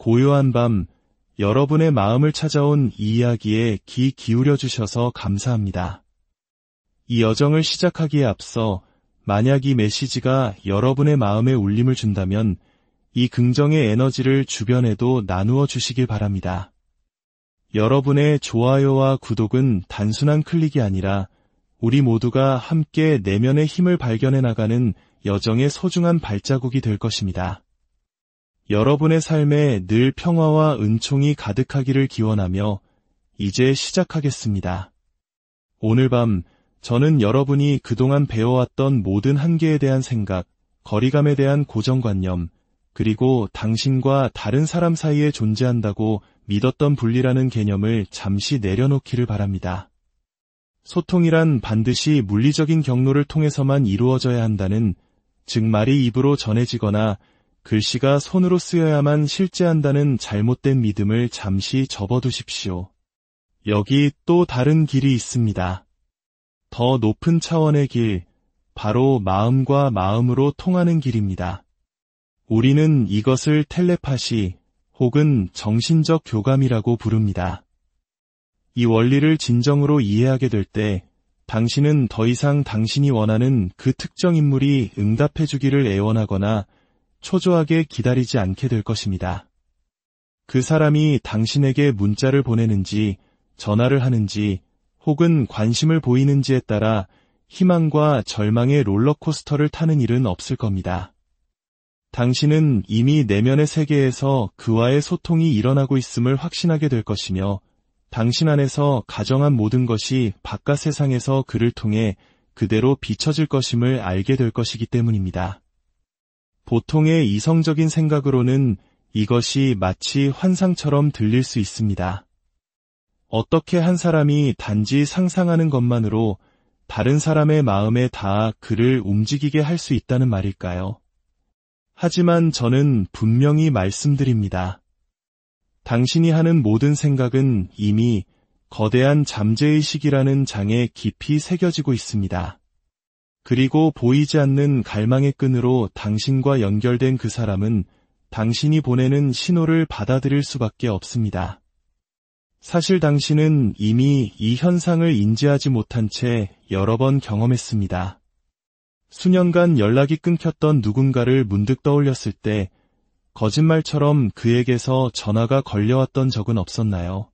고요한 밤, 여러분의 마음을 찾아온 이 이야기에 귀 기울여 주셔서 감사합니다. 이 여정을 시작하기에 앞서 만약 이 메시지가 여러분의 마음에 울림을 준다면 이 긍정의 에너지를 주변에도 나누어 주시길 바랍니다. 여러분의 좋아요와 구독은 단순한 클릭이 아니라 우리 모두가 함께 내면의 힘을 발견해 나가는 여정의 소중한 발자국이 될 것입니다. 여러분의 삶에 늘 평화와 은총이 가득하기를 기원하며 이제 시작하겠습니다. 오늘 밤 저는 여러분이 그동안 배워왔던 모든 한계에 대한 생각, 거리감에 대한 고정관념, 그리고 당신과 다른 사람 사이에 존재한다고 믿었던 분리라는 개념을 잠시 내려놓기를 바랍니다. 소통이란 반드시 물리적인 경로를 통해서만 이루어져야 한다는, 즉 말이 입으로 전해지거나 글씨가 손으로 쓰여야만 실제한다는 잘못된 믿음을 잠시 접어두십시오. 여기 또 다른 길이 있습니다. 더 높은 차원의 길, 바로 마음과 마음으로 통하는 길입니다. 우리는 이것을 텔레파시 혹은 정신적 교감이라고 부릅니다. 이 원리를 진정으로 이해하게 될 때 당신은 더 이상 당신이 원하는 그 특정 인물이 응답해주기를 애원하거나 초조하게 기다리지 않게 될 것입니다. 그 사람이 당신에게 문자를 보내는지, 전화를 하는지, 혹은 관심을 보이는지에 따라 희망과 절망의 롤러코스터를 타는 일은 없을 겁니다. 당신은 이미 내면의 세계에서 그와의 소통이 일어나고 있음을 확신하게 될 것이며 당신 안에서 가정한 모든 것이 바깥 세상에서 그를 통해 그대로 비춰질 것임을 알게 될 것이기 때문입니다. 보통의 이성적인 생각으로는 이것이 마치 환상처럼 들릴 수 있습니다. 어떻게 한 사람이 단지 상상하는 것만으로 다른 사람의 마음에 닿아 그를 움직이게 할 수 있다는 말일까요? 하지만 저는 분명히 말씀드립니다. 당신이 하는 모든 생각은 이미 거대한 잠재의식이라는 장에 깊이 새겨지고 있습니다. 그리고 보이지 않는 갈망의 끈으로 당신과 연결된 그 사람은 당신이 보내는 신호를 받아들일 수밖에 없습니다. 사실 당신은 이미 이 현상을 인지하지 못한 채 여러 번 경험했습니다. 수년간 연락이 끊겼던 누군가를 문득 떠올렸을 때 거짓말처럼 그에게서 전화가 걸려왔던 적은 없었나요?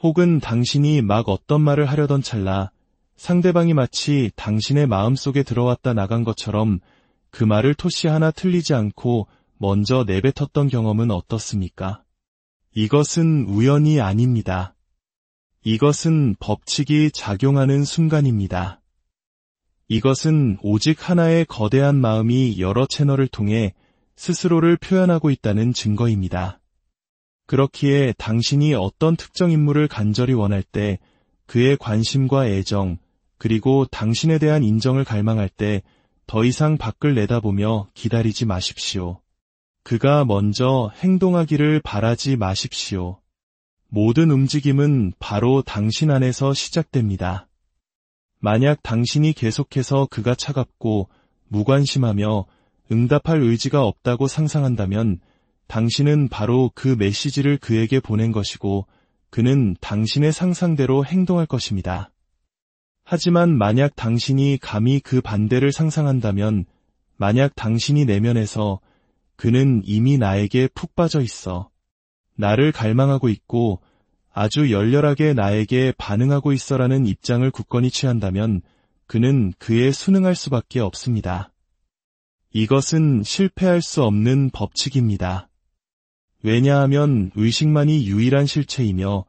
혹은 당신이 막 어떤 말을 하려던 찰나 상대방이 마치 당신의 마음속에 들어왔다 나간 것처럼 그 말을 토시 하나 틀리지 않고 먼저 내뱉었던 경험은 어떻습니까? 이것은 우연이 아닙니다. 이것은 법칙이 작용하는 순간입니다. 이것은 오직 하나의 거대한 마음이 여러 채널을 통해 스스로를 표현하고 있다는 증거입니다. 그렇기에 당신이 어떤 특정 인물을 간절히 원할 때 그의 관심과 애정, 그리고 당신에 대한 인정을 갈망할 때 더 이상 밖을 내다보며 기다리지 마십시오. 그가 먼저 행동하기를 바라지 마십시오. 모든 움직임은 바로 당신 안에서 시작됩니다. 만약 당신이 계속해서 그가 차갑고 무관심하며 응답할 의지가 없다고 상상한다면 당신은 바로 그 메시지를 그에게 보낸 것이고 그는 당신의 상상대로 행동할 것입니다. 하지만 만약 당신이 감히 그 반대를 상상한다면, 만약 당신이 내면에서 그는 이미 나에게 푹 빠져 있어 나를 갈망하고 있고 아주 열렬하게 나에게 반응하고 있어라는 입장을 굳건히 취한다면 그는 그에 순응할 수밖에 없습니다. 이것은 실패할 수 없는 법칙입니다. 왜냐하면 의식만이 유일한 실체이며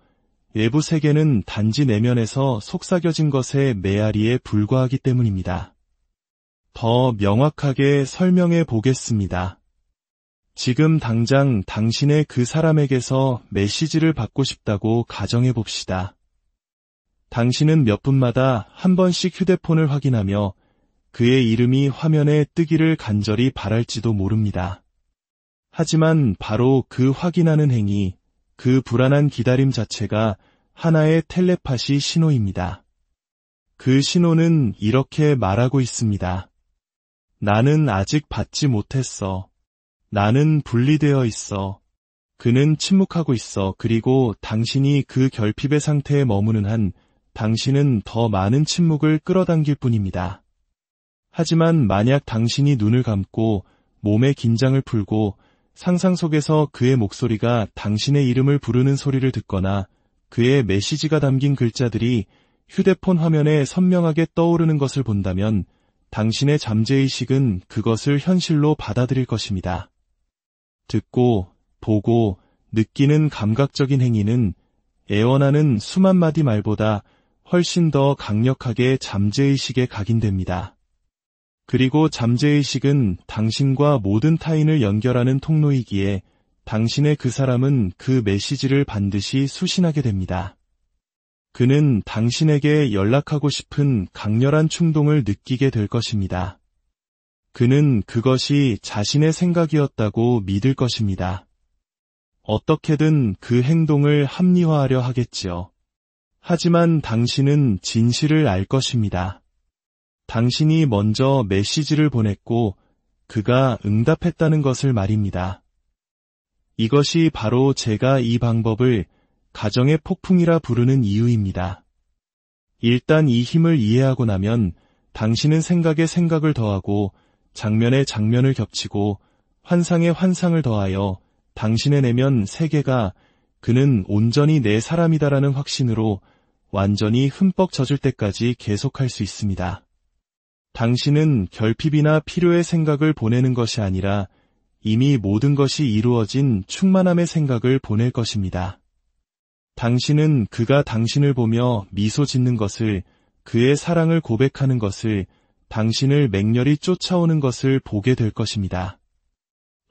외부 세계는 단지 내면에서 속삭여진 것의 메아리에 불과하기 때문입니다. 더 명확하게 설명해 보겠습니다. 지금 당장 당신의 그 사람에게서 메시지를 받고 싶다고 가정해 봅시다. 당신은 몇 분마다 한 번씩 휴대폰을 확인하며 그의 이름이 화면에 뜨기를 간절히 바랄지도 모릅니다. 하지만 바로 그 확인하는 행위, 그 불안한 기다림 자체가 하나의 텔레파시 신호입니다. 그 신호는 이렇게 말하고 있습니다. 나는 아직 받지 못했어. 나는 분리되어 있어. 그는 침묵하고 있어. 그리고 당신이 그 결핍의 상태에 머무는 한 당신은 더 많은 침묵을 끌어당길 뿐입니다. 하지만 만약 당신이 눈을 감고 몸의 긴장을 풀고 상상 속에서 그의 목소리가 당신의 이름을 부르는 소리를 듣거나 그의 메시지가 담긴 글자들이 휴대폰 화면에 선명하게 떠오르는 것을 본다면 당신의 잠재의식은 그것을 현실로 받아들일 것입니다. 듣고, 보고, 느끼는 감각적인 행위는 애원하는 수만 마디 말보다 훨씬 더 강력하게 잠재의식에 각인됩니다. 그리고 잠재의식은 당신과 모든 타인을 연결하는 통로이기에 당신의 그 사람은 그 메시지를 반드시 수신하게 됩니다. 그는 당신에게 연락하고 싶은 강렬한 충동을 느끼게 될 것입니다. 그는 그것이 자신의 생각이었다고 믿을 것입니다. 어떻게든 그 행동을 합리화하려 하겠지요. 하지만 당신은 진실을 알 것입니다. 당신이 먼저 메시지를 보냈고 그가 응답했다는 것을 말입니다. 이것이 바로 제가 이 방법을 가정의 폭풍이라 부르는 이유입니다. 일단 이 힘을 이해하고 나면 당신은 생각에 생각을 더하고 장면에 장면을 겹치고 환상에 환상을 더하여 당신의 내면 세계가 그는 온전히 내 사람이다라는 확신으로 완전히 흠뻑 젖을 때까지 계속할 수 있습니다. 당신은 결핍이나 필요의 생각을 보내는 것이 아니라 이미 모든 것이 이루어진 충만함의 생각을 보낼 것입니다. 당신은 그가 당신을 보며 미소 짓는 것을, 그의 사랑을 고백하는 것을, 당신을 맹렬히 쫓아오는 것을 보게 될 것입니다.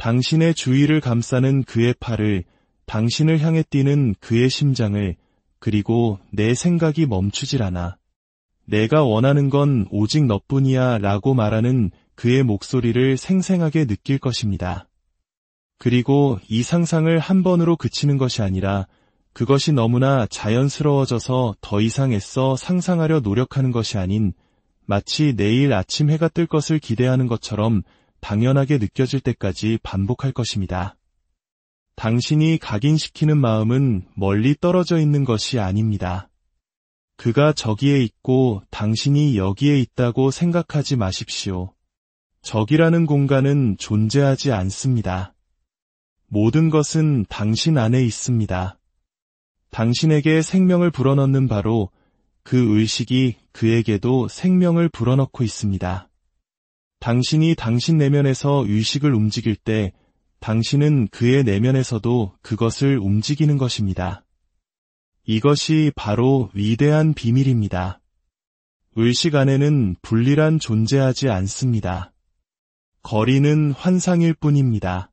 당신의 주위를 감싸는 그의 팔을, 당신을 향해 뛰는 그의 심장을, 그리고 내 생각이 멈추질 않아. 내가 원하는 건 오직 너뿐이야 라고 말하는 그의 목소리를 생생하게 느낄 것입니다. 그리고 이 상상을 한 번으로 그치는 것이 아니라 그것이 너무나 자연스러워져서 더 이상 애써 상상하려 노력하는 것이 아닌 마치 내일 아침 해가 뜰 것을 기대하는 것처럼 당연하게 느껴질 때까지 반복할 것입니다. 당신이 각인시키는 마음은 멀리 떨어져 있는 것이 아닙니다. 그가 저기에 있고 당신이 여기에 있다고 생각하지 마십시오. 저기라는 공간은 존재하지 않습니다. 모든 것은 당신 안에 있습니다. 당신에게 생명을 불어넣는 바로 그 의식이 그에게도 생명을 불어넣고 있습니다. 당신이 당신 내면에서 의식을 움직일 때 당신은 그의 내면에서도 그것을 움직이는 것입니다. 이것이 바로 위대한 비밀입니다. 의식 안에는 분리란 존재하지 않습니다. 거리는 환상일 뿐입니다.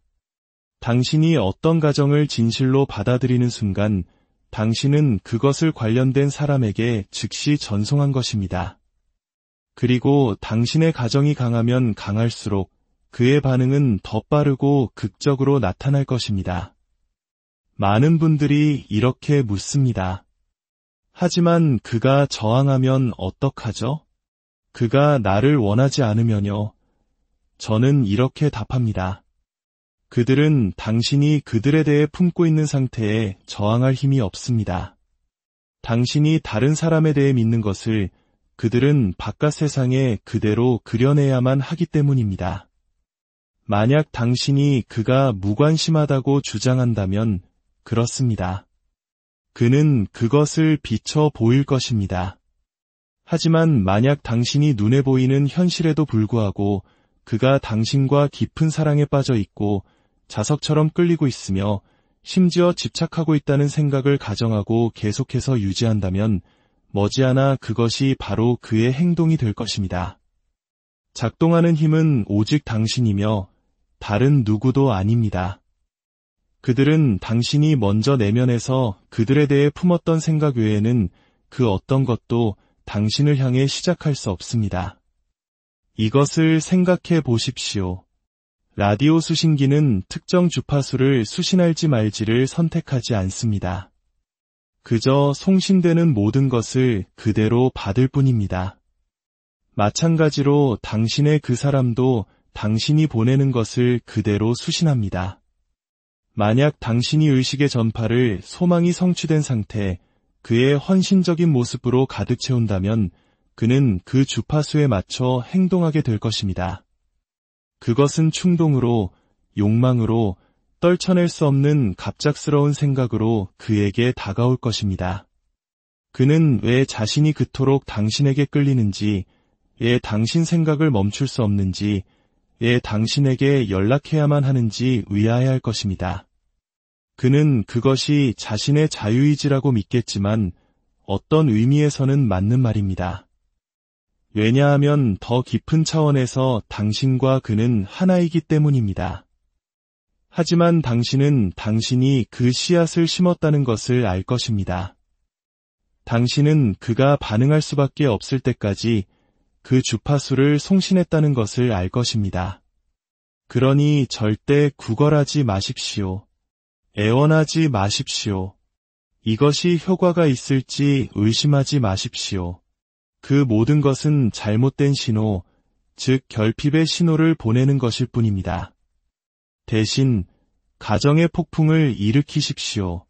당신이 어떤 가정을 진실로 받아들이는 순간 당신은 그것을 관련된 사람에게 즉시 전송한 것입니다. 그리고 당신의 가정이 강하면 강할수록 그의 반응은 더 빠르고 극적으로 나타날 것입니다. 많은 분들이 이렇게 묻습니다. 하지만 그가 저항하면 어떡하죠? 그가 나를 원하지 않으면요? 저는 이렇게 답합니다. 그들은 당신이 그들에 대해 품고 있는 상태에 저항할 힘이 없습니다. 당신이 다른 사람에 대해 믿는 것을 그들은 바깥 세상에 그대로 그려내야만 하기 때문입니다. 만약 당신이 그가 무관심하다고 주장한다면 그렇습니다. 그는 그것을 비춰 보일 것입니다. 하지만 만약 당신이 눈에 보이는 현실에도 불구하고 그가 당신과 깊은 사랑에 빠져 있고 자석처럼 끌리고 있으며 심지어 집착하고 있다는 생각을 가정하고 계속해서 유지한다면 머지않아 그것이 바로 그의 행동이 될 것입니다. 작동하는 힘은 오직 당신이며 다른 누구도 아닙니다. 그들은 당신이 먼저 내면에서 그들에 대해 품었던 생각 외에는 그 어떤 것도 당신을 향해 시작할 수 없습니다. 이것을 생각해 보십시오. 라디오 수신기는 특정 주파수를 수신할지 말지를 선택하지 않습니다. 그저 송신되는 모든 것을 그대로 받을 뿐입니다. 마찬가지로 당신의 그 사람도 당신이 보내는 것을 그대로 수신합니다. 만약 당신이 의식의 전파를 소망이 성취된 상태, 그의 헌신적인 모습으로 가득 채운다면 그는 그 주파수에 맞춰 행동하게 될 것입니다. 그것은 충동으로, 욕망으로, 떨쳐낼 수 없는 갑작스러운 생각으로 그에게 다가올 것입니다. 그는 왜 자신이 그토록 당신에게 끌리는지, 왜 당신 생각을 멈출 수 없는지, 왜 당신에게 연락해야만 하는지 의아해할 것입니다. 그는 그것이 자신의 자유의지라고 믿겠지만 어떤 의미에서는 맞는 말입니다. 왜냐하면 더 깊은 차원에서 당신과 그는 하나이기 때문입니다. 하지만 당신은 당신이 그 씨앗을 심었다는 것을 알 것입니다. 당신은 그가 반응할 수밖에 없을 때까지 그 주파수를 송신했다는 것을 알 것입니다. 그러니 절대 구걸하지 마십시오. 애원하지 마십시오. 이것이 효과가 있을지 의심하지 마십시오. 그 모든 것은 잘못된 신호, 즉 결핍의 신호를 보내는 것일 뿐입니다. 대신 가정의 폭풍을 일으키십시오.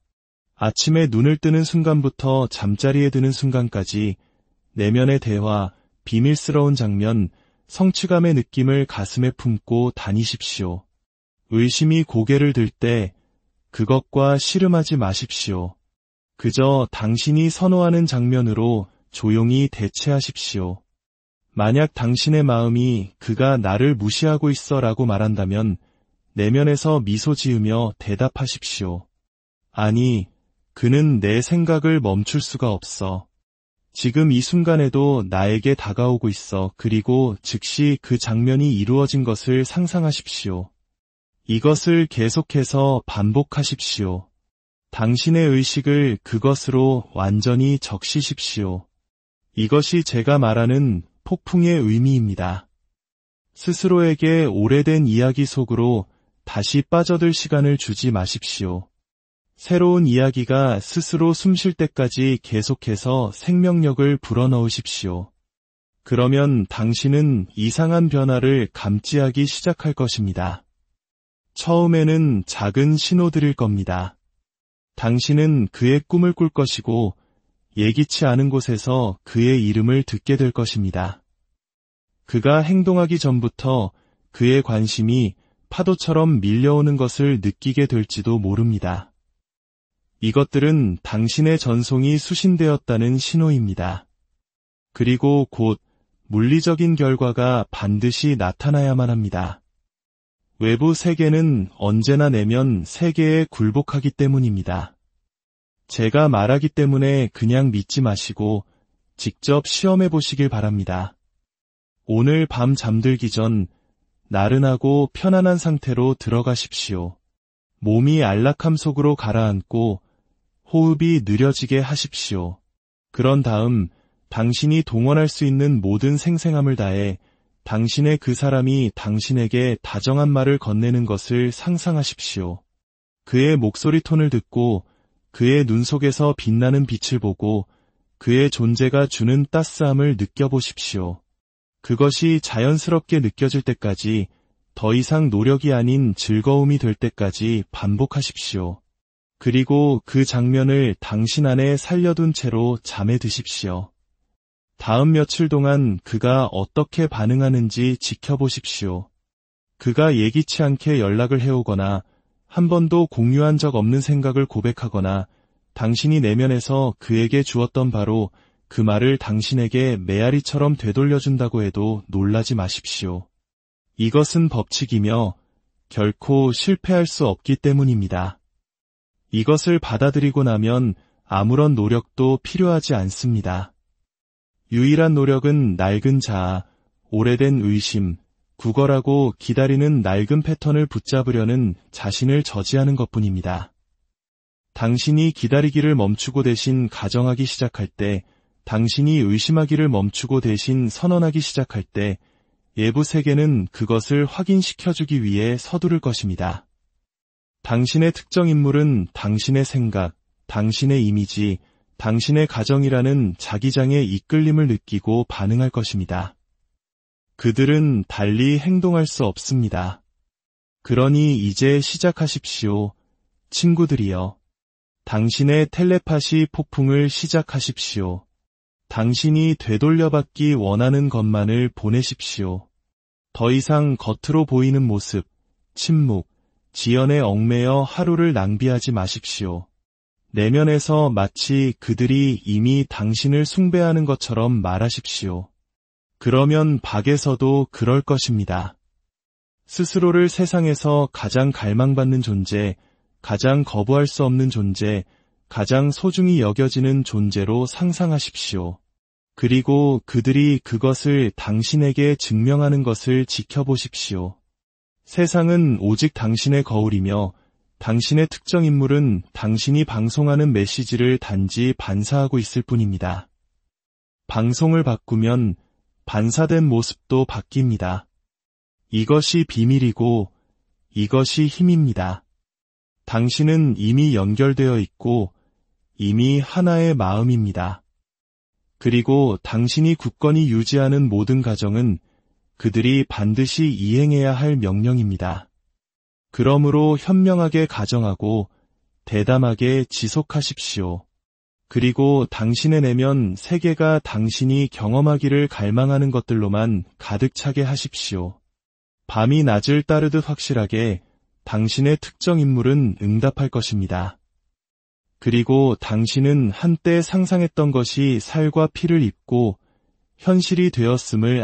아침에 눈을 뜨는 순간부터 잠자리에 드는 순간까지 내면의 대화, 비밀스러운 장면, 성취감의 느낌을 가슴에 품고 다니십시오. 의심이 고개를 들 때 그것과 씨름하지 마십시오. 그저 당신이 선호하는 장면으로 조용히 대체하십시오. 만약 당신의 마음이 그가 나를 무시하고 있어 라고 말한다면 내면에서 미소 지으며 대답하십시오. 아니, 그는 내 생각을 멈출 수가 없어. 지금 이 순간에도 나에게 다가오고 있어. 그리고 즉시 그 장면이 이루어진 것을 상상하십시오. 이것을 계속해서 반복하십시오. 당신의 의식을 그것으로 완전히 적시십시오. 이것이 제가 말하는 폭풍의 의미입니다. 스스로에게 오래된 이야기 속으로 다시 빠져들 시간을 주지 마십시오. 새로운 이야기가 스스로 숨쉴 때까지 계속해서 생명력을 불어넣으십시오. 그러면 당신은 이상한 변화를 감지하기 시작할 것입니다. 처음에는 작은 신호들일 겁니다. 당신은 그의 꿈을 꿀 것이고 예기치 않은 곳에서 그의 이름을 듣게 될 것입니다. 그가 행동하기 전부터 그의 관심이 파도처럼 밀려오는 것을 느끼게 될지도 모릅니다. 이것들은 당신의 전송이 수신되었다는 신호입니다. 그리고 곧 물리적인 결과가 반드시 나타나야만 합니다. 외부 세계는 언제나 내면 세계에 굴복하기 때문입니다. 제가 말하기 때문에 그냥 믿지 마시고 직접 시험해 보시길 바랍니다. 오늘 밤 잠들기 전 나른하고 편안한 상태로 들어가십시오. 몸이 안락함 속으로 가라앉고 호흡이 느려지게 하십시오. 그런 다음 당신이 동원할 수 있는 모든 생생함을 다해 당신의 그 사람이 당신에게 다정한 말을 건네는 것을 상상하십시오. 그의 목소리 톤을 듣고 그의 눈 속에서 빛나는 빛을 보고 그의 존재가 주는 따스함을 느껴보십시오. 그것이 자연스럽게 느껴질 때까지 더 이상 노력이 아닌 즐거움이 될 때까지 반복하십시오. 그리고 그 장면을 당신 안에 살려둔 채로 잠에 드십시오. 다음 며칠 동안 그가 어떻게 반응하는지 지켜보십시오. 그가 예기치 않게 연락을 해오거나 한 번도 공유한 적 없는 생각을 고백하거나 당신이 내면에서 그에게 주었던 바로 그 말을 당신에게 메아리처럼 되돌려준다고 해도 놀라지 마십시오. 이것은 법칙이며 결코 실패할 수 없기 때문입니다. 이것을 받아들이고 나면 아무런 노력도 필요하지 않습니다. 유일한 노력은 낡은 자아, 오래된 의심, 구걸하고 기다리는 낡은 패턴을 붙잡으려는 자신을 저지하는 것뿐입니다. 당신이 기다리기를 멈추고 대신 가정하기 시작할 때, 당신이 의심하기를 멈추고 대신 선언하기 시작할 때, 예부 세계는 그것을 확인시켜주기 위해 서두를 것입니다. 당신의 특정 인물은 당신의 생각, 당신의 이미지, 당신의 가정이라는 자기장의 이끌림을 느끼고 반응할 것입니다. 그들은 달리 행동할 수 없습니다. 그러니 이제 시작하십시오. 친구들이여. 당신의 텔레파시 폭풍을 시작하십시오. 당신이 되돌려받기 원하는 것만을 보내십시오. 더 이상 겉으로 보이는 모습, 침묵, 지연에 얽매여 하루를 낭비하지 마십시오. 내면에서 마치 그들이 이미 당신을 숭배하는 것처럼 말하십시오. 그러면 박에서도 그럴 것입니다. 스스로를 세상에서 가장 갈망받는 존재, 가장 거부할 수 없는 존재, 가장 소중히 여겨지는 존재로 상상하십시오. 그리고 그들이 그것을 당신에게 증명하는 것을 지켜보십시오. 세상은 오직 당신의 거울이며 당신의 특정 인물은 당신이 방송하는 메시지를 단지 반사하고 있을 뿐입니다. 방송을 바꾸면 반사된 모습도 바뀝니다. 이것이 비밀이고 이것이 힘입니다. 당신은 이미 연결되어 있고 이미 하나의 마음입니다. 그리고 당신이 굳건히 유지하는 모든 가정은 그들이 반드시 이행해야 할 명령입니다. 그러므로 현명하게 가정하고 대담하게 지속하십시오. 그리고 당신의 내면 세계가 당신이 경험하기를 갈망하는 것들로만 가득 차게 하십시오. 밤이 낮을 따르듯 확실하게 당신의 특정 인물은 응답할 것입니다. 그리고 당신은 한때 상상했던 것이 살과 피를 입고 현실이 되었음을